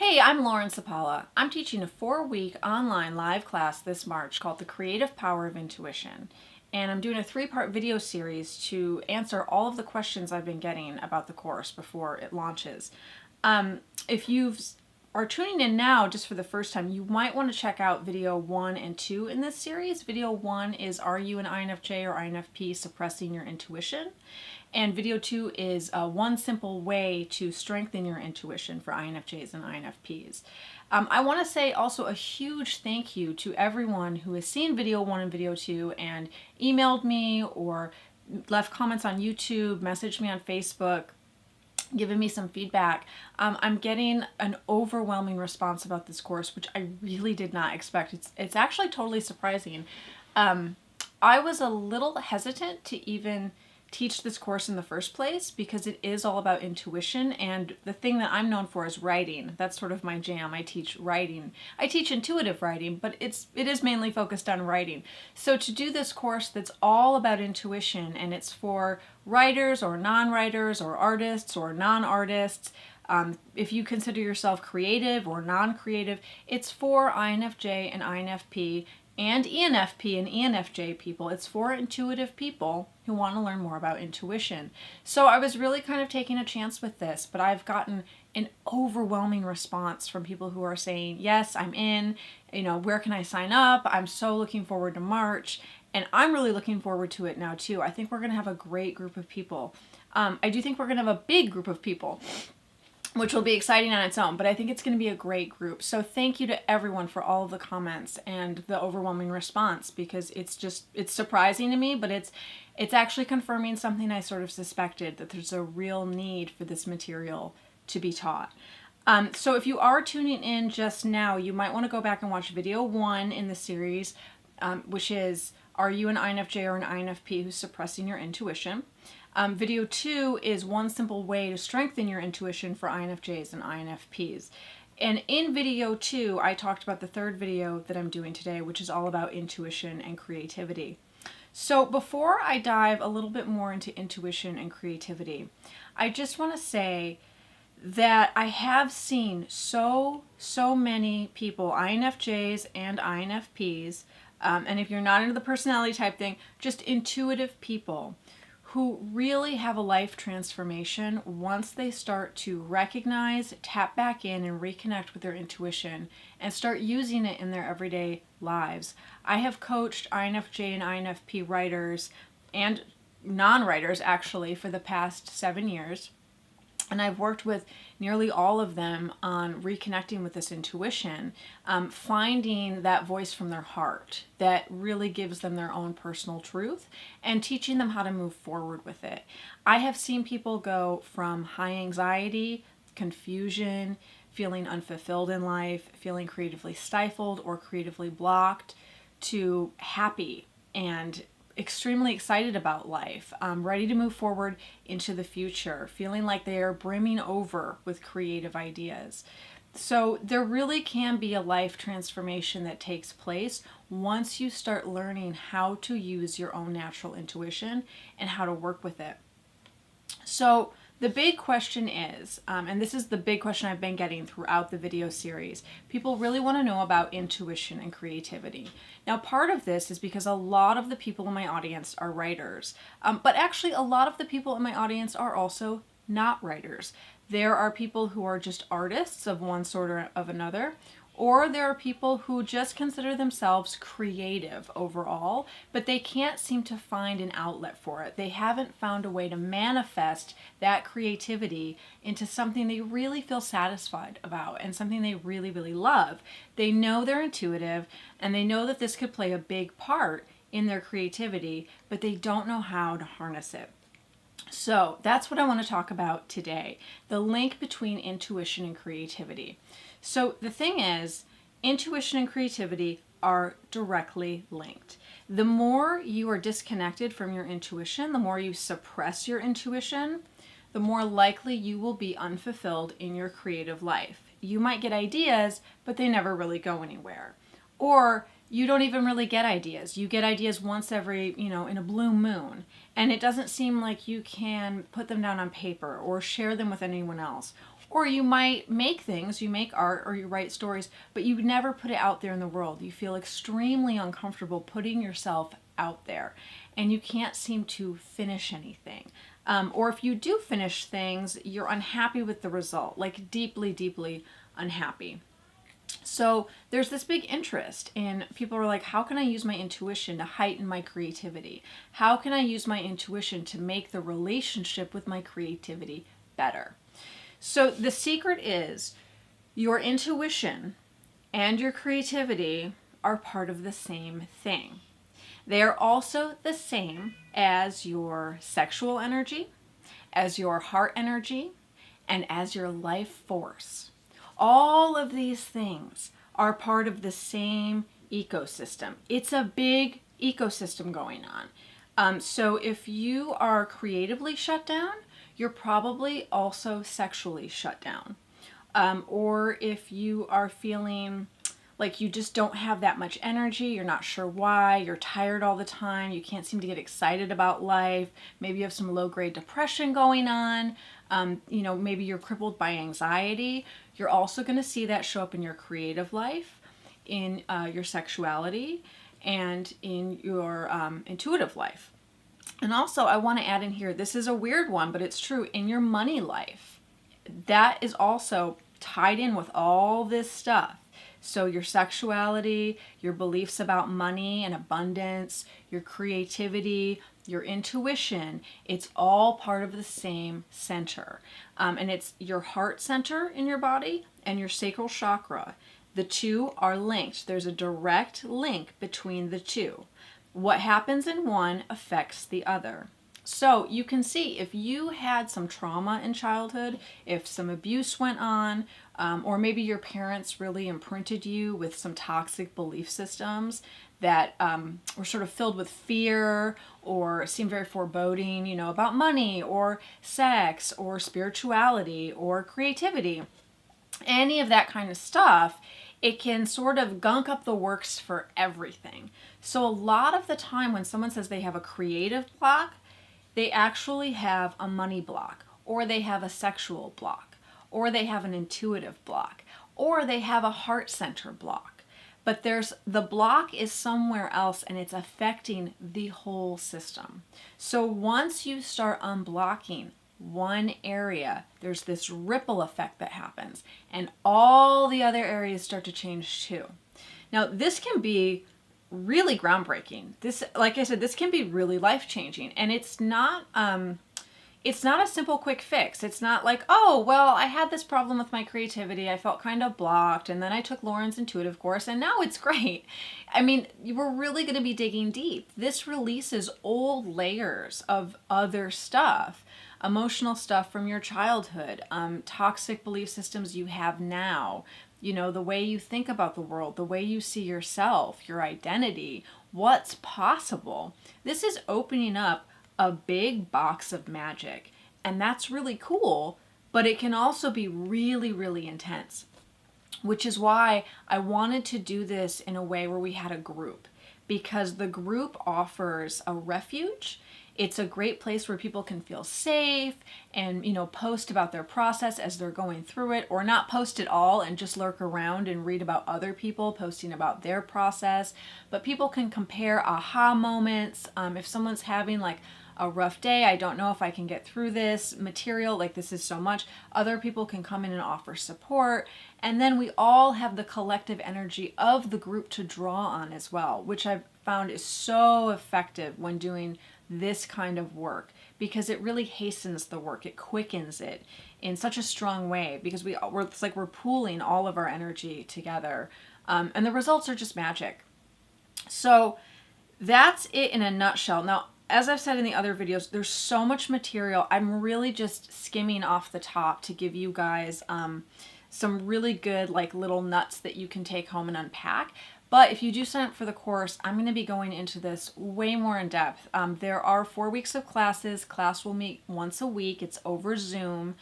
Hey, I'm Lauren Sapala. I'm teaching a 4-week online live class this March called The Creative Power of Intuition. And I'm doing a 3-part video series to answer all of the questions I've been getting about the course before it launches. If you are tuning in now just for the first time, you might want to check out video 1 and 2 in this series. Video 1 is Are You an INFJ or INFP Suppressing Your Intuition? And video 2 is one simple way to strengthen your intuition for INFJs and INFPs. I want to say also a huge thank you to everyone who has seen video 1 and video 2 and emailed me or left comments on YouTube, messaged me on Facebook, given me some feedback. I'm getting an overwhelming response about this course, which I really did not expect. It's actually totally surprising. I was a little hesitant to even teach this course in the first place because it is all about intuition, and the thing that I'm known for is writing. That's sort of my jam. I teach writing. I teach intuitive writing, but it is mainly focused on writing. So to do this course that's all about intuition, and it's for writers or non-writers or artists or non-artists, if you consider yourself creative or non-creative, it's for INFJ and INFP and ENFP and ENFJ people. It's for intuitive people who want to learn more about intuition. So I was really kind of taking a chance with this, but I've gotten an overwhelming response from people who are saying, yes, I'm in, where can I sign up? I'm so looking forward to March. And I'm really looking forward to it now too. I think we're going to have a great group of people. I do think we're going to have a big group of people, which will be exciting on its own, but I think it's going to be a great group. So thank you to everyone for all of the comments and the overwhelming response, because it's surprising to me, but it's actually confirming something I sort of suspected, that there's a real need for this material to be taught. So if you are tuning in just now, you might want to go back and watch video 1 in the series, which is Are You an INFJ or an INFP Who's Suppressing Your Intuition? Video 2 is one simple way to strengthen your intuition for INFJs and INFPs. And in video 2, I talked about the third video that I'm doing today, which is all about intuition and creativity. So before I dive a little bit more into intuition and creativity, I just want to say that I have seen so many people, INFJs and INFPs, and if you're not into the personality type thing, just intuitive people who really have a life transformation once they start to recognize, tap back in, and reconnect with their intuition and start using it in their everyday lives. I have coached INFJ and INFP writers and non-writers actually for the past 7 years. And I've worked with nearly all of them on reconnecting with this intuition, finding that voice from their heart that really gives them their own personal truth, and teaching them how to move forward with it. I have seen people go from high anxiety, confusion, feeling unfulfilled in life, feeling creatively stifled or creatively blocked, to happy and extremely excited about life, ready to move forward into the future, feeling like they are brimming over with creative ideas. So there really can be a life transformation that takes place once you start learning how to use your own natural intuition and how to work with it. So the big question is, and this is the big question I've been getting throughout the video series, people really want to know about intuition and creativity. Now, part of this is because a lot of the people in my audience are writers, but actually a lot of the people in my audience are also not writers. There are people who are just artists of one sort or of another, or there are people who just consider themselves creative overall, but they can't seem to find an outlet for it. They haven't found a way to manifest that creativity into something they really feel satisfied about and something they really, really love. They know they're intuitive and they know that this could play a big part in their creativity, but they don't know how to harness it. So that's what I want to talk about today, the link between intuition and creativity. So the thing is, intuition and creativity are directly linked. The more you are disconnected from your intuition, the more you suppress your intuition, the more likely you will be unfulfilled in your creative life. You might get ideas, but they never really go anywhere. Or you don't even really get ideas. You get ideas once every, in a blue moon, and it doesn't seem like you can put them down on paper or share them with anyone else. Or you might make things, you make art or you write stories, but you never put it out there in the world. You feel extremely uncomfortable putting yourself out there and you can't seem to finish anything. Or if you do finish things, you're unhappy with the result, like deeply, deeply unhappy. So there's this big interest in people are like, how can I use my intuition to heighten my creativity? How can I use my intuition to make the relationship with my creativity better? So the secret is your intuition and your creativity are part of the same thing. They are also the same as your sexual energy, as your heart energy, and as your life force. All of these things are part of the same ecosystem. It's a big ecosystem going on. So if you are creatively shut down, you're probably also sexually shut down. Or if you are feeling like you just don't have that much energy, you're not sure why, you're tired all the time, you can't seem to get excited about life, maybe you have some low-grade depression going on, maybe you're crippled by anxiety, you're also going to see that show up in your creative life, in your sexuality, and in your intuitive life. And also, I want to add in here, this is a weird one, but it's true, in your money life. That is also tied in with all this stuff. So your sexuality, your beliefs about money and abundance, your creativity, your intuition, it's all part of the same center. And it's your heart center in your body and your sacral chakra. The two are linked. There's a direct link between the two. What happens in one affects the other. So you can see if you had some trauma in childhood, if some abuse went on, or maybe your parents really imprinted you with some toxic belief systems that were sort of filled with fear or seemed very foreboding, about money or sex or spirituality or creativity, any of that kind of stuff, it can sort of gunk up the works for everything. So a lot of the time when someone says they have a creative block, they actually have a money block, or they have a sexual block, or they have an intuitive block, or they have a heart center block. But the block is somewhere else and it's affecting the whole system. So once you start unblocking one area, there's this ripple effect that happens and all the other areas start to change too. Now, this can be really groundbreaking. This, like I said, this can be really life-changing, and it's not a simple quick fix. It's not like, oh, well, I had this problem with my creativity. I felt kind of blocked, and then I took Lauren's intuitive course, and now it's great. I mean, we're really going to be digging deep. This releases old layers of other stuff, emotional stuff from your childhood, toxic belief systems you have now, the way you think about the world, the way you see yourself, your identity, what's possible. This is opening up a big box of magic, and that's really cool, but it can also be really, really intense, which is why I wanted to do this in a way where we had a group, because the group offers a refuge. It's a great place where people can feel safe and, post about their process as they're going through it, or not post at all and just lurk around and read about other people posting about their process. But people can compare aha moments. If someone's having like a rough day, I don't know if I can get through this material, like this is so much, other people can come in and offer support. And then we all have the collective energy of the group to draw on as well, which I've found is so effective when doing this kind of work, because it really hastens the work. It quickens it in such a strong way, because it's like we're pooling all of our energy together, and the results are just magic. So that's it in a nutshell. Now, as I've said in the other videos, there's so much material. I'm really just skimming off the top to give you guys some really good like little nuts that you can take home and unpack. But if you do sign up for the course, I'm going to be going into this way more in depth. There are 4 weeks of classes. Class will meet once a week. It's over Zoom.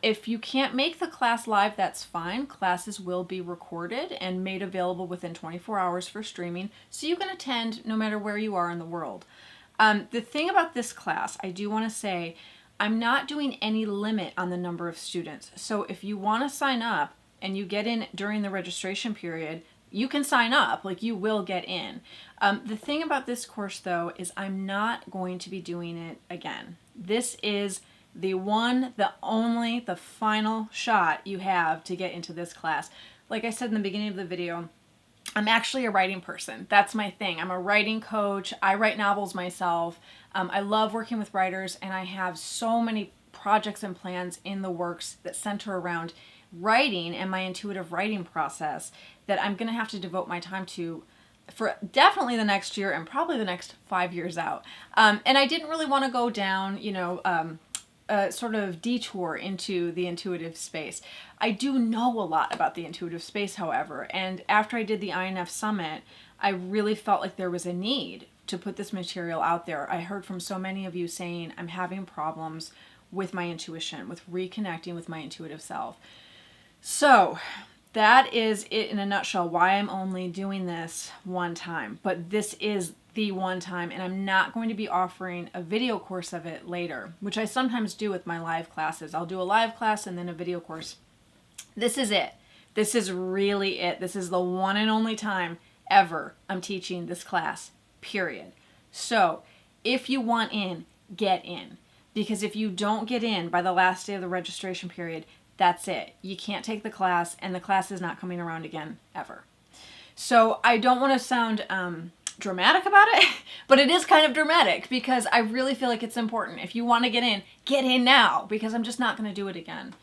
If you can't make the class live, that's fine. Classes will be recorded and made available within 24 hours for streaming, so you can attend no matter where you are in the world. The thing about this class, I do want to say, I'm not doing any limit on the number of students. So if you want to sign up and you get in during the registration period, you can sign up, like you will get in. The thing about this course though is I'm not going to be doing it again. This is the one, the only, the final shot you have to get into this class. Like I said in the beginning of the video, I'm actually a writing person. That's my thing. I'm a writing coach. I write novels myself. I love working with writers, and I have so many projects and plans in the works that center around writing and my intuitive writing process that I'm going to have to devote my time to for definitely the next year and probably the next 5 years out. And I didn't really want to go down, sort of detour into the intuitive space. I do know a lot about the intuitive space, however, and after I did the INF Summit, I really felt like there was a need to put this material out there. I heard from so many of you saying, I'm having problems with my intuition, with reconnecting with my intuitive self. So that is it in a nutshell, why I'm only doing this one time. But this is the one time, and I'm not going to be offering a video course of it later, which I sometimes do with my live classes. I'll do a live class and then a video course. This is it. This is really it. This is the one and only time ever I'm teaching this class, period. So if you want in, get in. Because if you don't get in by the last day of the registration period, that's it. You can't take the class, and the class is not coming around again, ever. So I don't want to sound dramatic about it, but it is kind of dramatic because I really feel like it's important. If you want to get in now, because I'm just not going to do it again.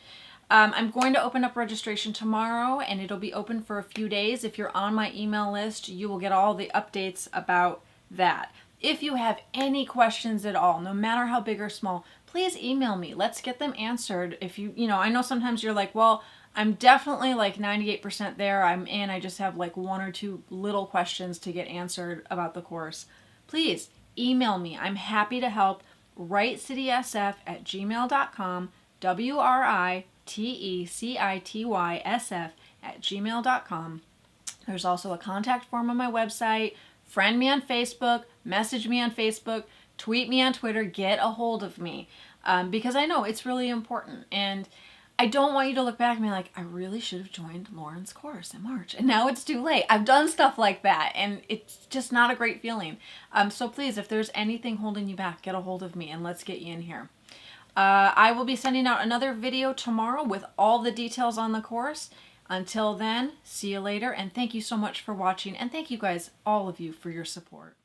I'm going to open up registration tomorrow, and it'll be open for a few days. If you're on my email list, you will get all the updates about that. If you have any questions at all, no matter how big or small, please email me. Let's get them answered. If I know sometimes you're like, well, I'm definitely like 98% there. I'm in. I just have like 1 or 2 little questions to get answered about the course. Please email me. I'm happy to help. writecitySF@gmail.com, writecitySF@gmail.com. There's also a contact form on my website. Friend me on Facebook, message me on Facebook, tweet me on Twitter, get a hold of me, because I know it's really important. And I don't want you to look back and be like, I really should have joined Lauren's course in March, and now it's too late. I've done stuff like that, and it's just not a great feeling. So please, if there's anything holding you back, get a hold of me, and let's get you in here. I will be sending out another video tomorrow with all the details on the course. Until then, see you later, and thank you so much for watching, and thank you guys, all of you, for your support.